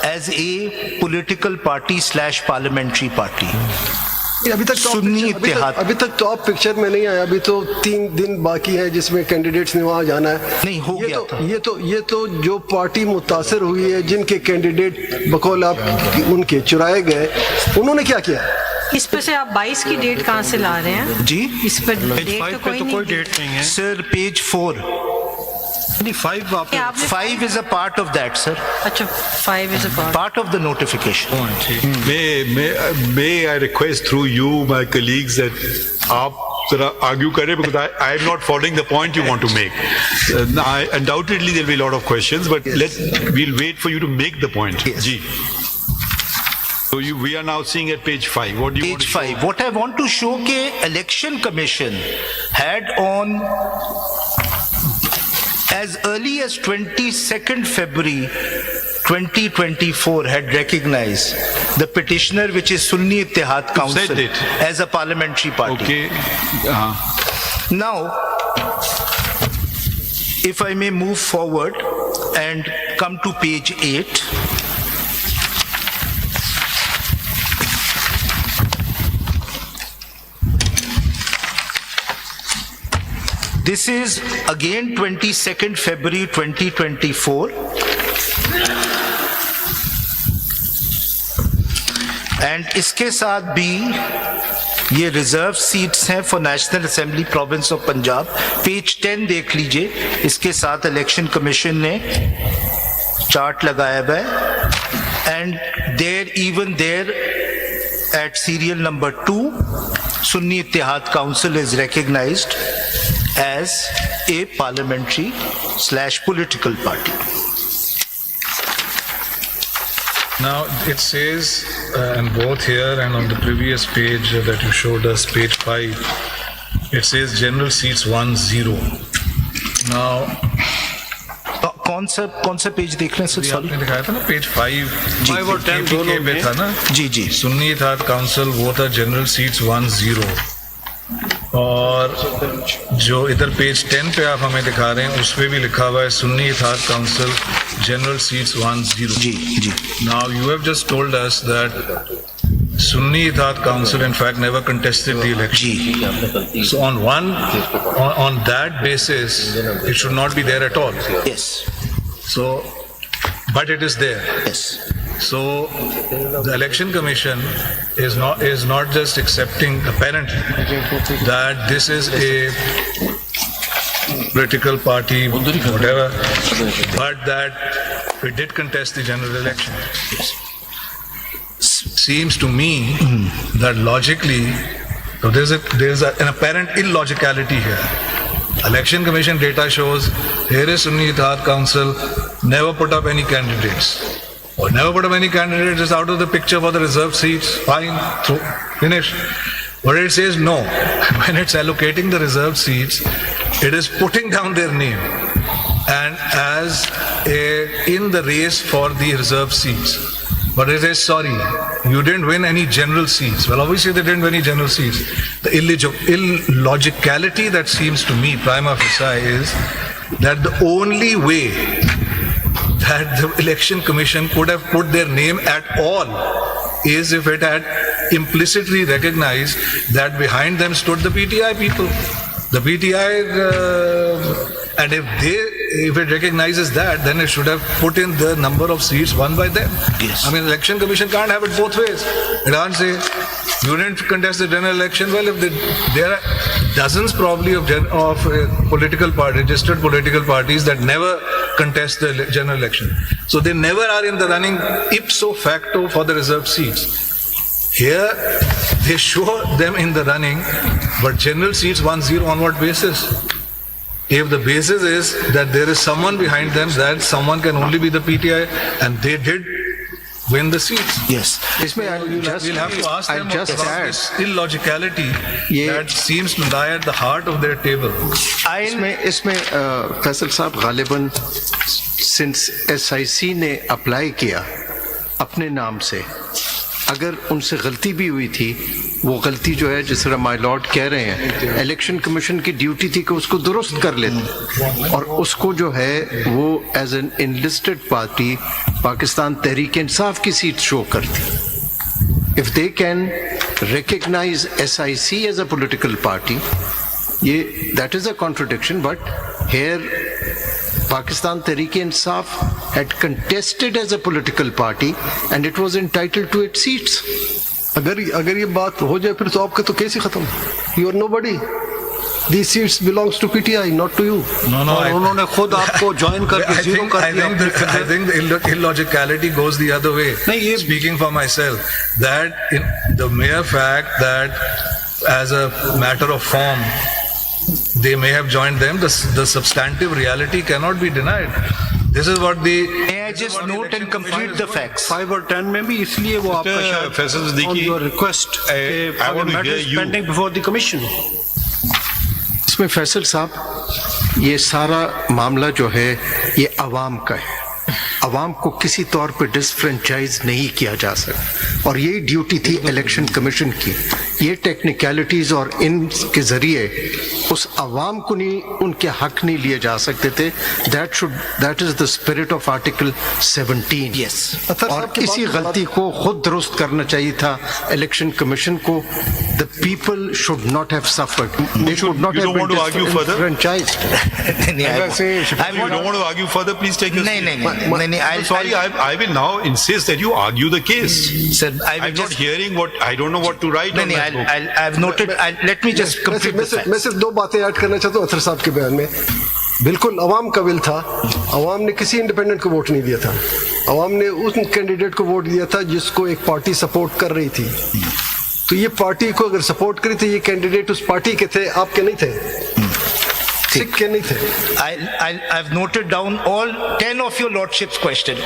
as a political party / parliamentary party. अभी तक top picture में नहीं आया. अभी तो 3 दिन बाकी है जिसमें कैंडिडेट्स ने वहाँ जाना है. नहीं हो गया था. ये तो जो पार्टी मुतासर हुई है, जिनके कैंडिडेट बकौल आप उनके चुराए गए, उन्होंने क्या किया? इस पर से आप 22 की डेट कहाँ से ला रहे हैं जी? इस पर पेज डेट 5 तो पे तो कोई नहीं डेट नहीं है सर. पेज 4. नहीं 5 आप है. आपने 5 is a part of that, sir. अच्छा 5 is a Part of the notification. May I request through you, my colleagues, that आप जरा argue करें, because I am not following the point you want to make. Undoubtedly there will be a lot of questions, but we'll wait for you to make the point. Yes. Ji. So we are now seeing at page 5. What do you want Page to show? 5. What I want to show कि election commission had on as early as 22nd February 2024 had recognized the petitioner, which is Sunni Ittihad Council, said it. as a parliamentary party. Okay. Now, if I may move forward and come to page 8. This is again 22nd February 2024. And इसके साथ भी ये reserve seats हैं for national assembly province of Punjab. Page 10 देख लीजिए. इसके साथ election commission ने चार्ट लगाया हुआ है. And there at serial number 2, Sunni Ittihad Council is recognized as a parliamentary / political party. Now it says, and both here and on the previous page that you showed us, page 5, it says general seats 1-0. Now, कौन सा page देख रहे हैं sir? Sorry, आपने दिखाया था ना page 5 5 और 10 दोनों दोनों पे में था ना. जी जी. सुन्नी इत्तेहाद काउंसिल वो था जनरल सीट्स 1-0. और जो इधर पेज 10 पे आप हमें दिखा रहे हैं उस पे भी लिखा हुआ है Sunni Ittihad Council general seats 1-0. जी जी. Now you have just told us that Sunni Ittihad Council in fact never contested the election. जी. So on that basis it should not be there at all. Yes. So but it is there. Yes. So the election commission is not just accepting apparently that this is a political party whatever, but that we did contest the general election. Yes. Seems to me that logically so there's an apparent illogicality here. Election Commission data shows here is Sunni Ittihad Council never put up any candidates. Or never put up any candidates is out of the picture for the reserved seats. Fine, finish. But it says no. When it's allocating the reserved seats, it is putting down their name and as in the race for the reserved seats. But it says, sorry, you didn't win any general seats. Well, obviously they didn't win any general seats. The illogicality that seems to me, prima facie, is that the only way that the election commission could have put their name at all is if it had implicitly recognized that behind them stood the PTI people. The PTI, and if it recognizes that, then it should have put in the number of seats won by them. Yes. I mean, election commission can't have it both ways. It can't say you didn't contest the general election. Well, if there are dozens probably of registered political parties that never contest the general election, so they never are in the running ipso facto for the reserved seats. Here, they show them in the running, but general seats 1-0 on what basis? If the basis is that there is someone behind them, that someone can only be the PTI, and they did win the seats. Yes. We'll have to ask them just about add, this illegality ये- that seems to lie at the heart of their table. इसमें फैसल साहब गालिबन since SIC ने apply किया अपने नाम से अगर उनसे गलती भी हुई थी, वो गलती जो है जिस तरह माय लॉर्ड कह रहे हैं, इलेक्शन कमीशन की ड्यूटी थी कि उसको दुरुस्त कर लेते और उसको जो है वो as an enlisted party Pakistan Tehreek Insaf की सीट शो करती। If they can recognise SIC as a political party, ये that is a contradiction, but here Pakistan Tehreek-e-Insaf had contested as a political party and it was entitled to its seats. अगर ये बात हो जाए फिर तो आपका तो केस ही खत्म। You are nobody, these seats belongs to PTI, not to you. No, और उन्होंने खुद आपको ज्वाइन करके जीरो कर दिया। I think the illogicality goes the other way. नहीं, ये Speaking for myself, that the mere fact that as a matter of form they may have joined them, the substantive reality cannot be denied. This is what the May I just note and complete the facts? 5 और 10 में भी इसलिए वो आपका शायद Faisal Siddiqui, on your request I want to hear you. pending before the commission. इसमें फैसल साहब, ये सारा मामला जो है ये अवाम का है, अवाम को किसी तौर पे डिसफ्रेंचाइज नहीं किया जा सकता और यही ड्यूटी थी इलेक्शन कमीशन की। ये टेक्निकलिटीज और इनके जरिए उस अवाम को नहीं, उनके हक नहीं लिए जा सकते थे। That is the spirit of article 17। Yes. और इसी गलती को खुद दुरुस्त करना चाहिए था इलेक्शन कमीशन को। The people should not have suffered, they should not you have don't want to argue further? डिसफ्रेंचाइज्ड। If you don't want to argue further, please take your नहीं, seat. नहीं, नहीं, I'm sorry, I will now insist that you argue the case. Sir, I will I'm not just. hearing what, I don't know what to write on नहीं, that book. I've noted. Let me just complete the मैं facts. सिर्फ दो बातें add करना चाहता हूँ अथर साहब के बयान में। बिल्कुल अवाम का विल था, अवाम ने किसी इंडिपेंडेंट को वोट नहीं दिया था, अवाम ने उस कैंडिडेट को वोट दिया था जिसको एक पार्टी सपोर्ट कर रही थी। तो ये पार्टी को अगर सपोर्ट करी थी, ये कैंडिडेट उस पार्टी के थे, आपके नहीं थे, सिख के नहीं थे। I've noted down all 10 of your lordship's question.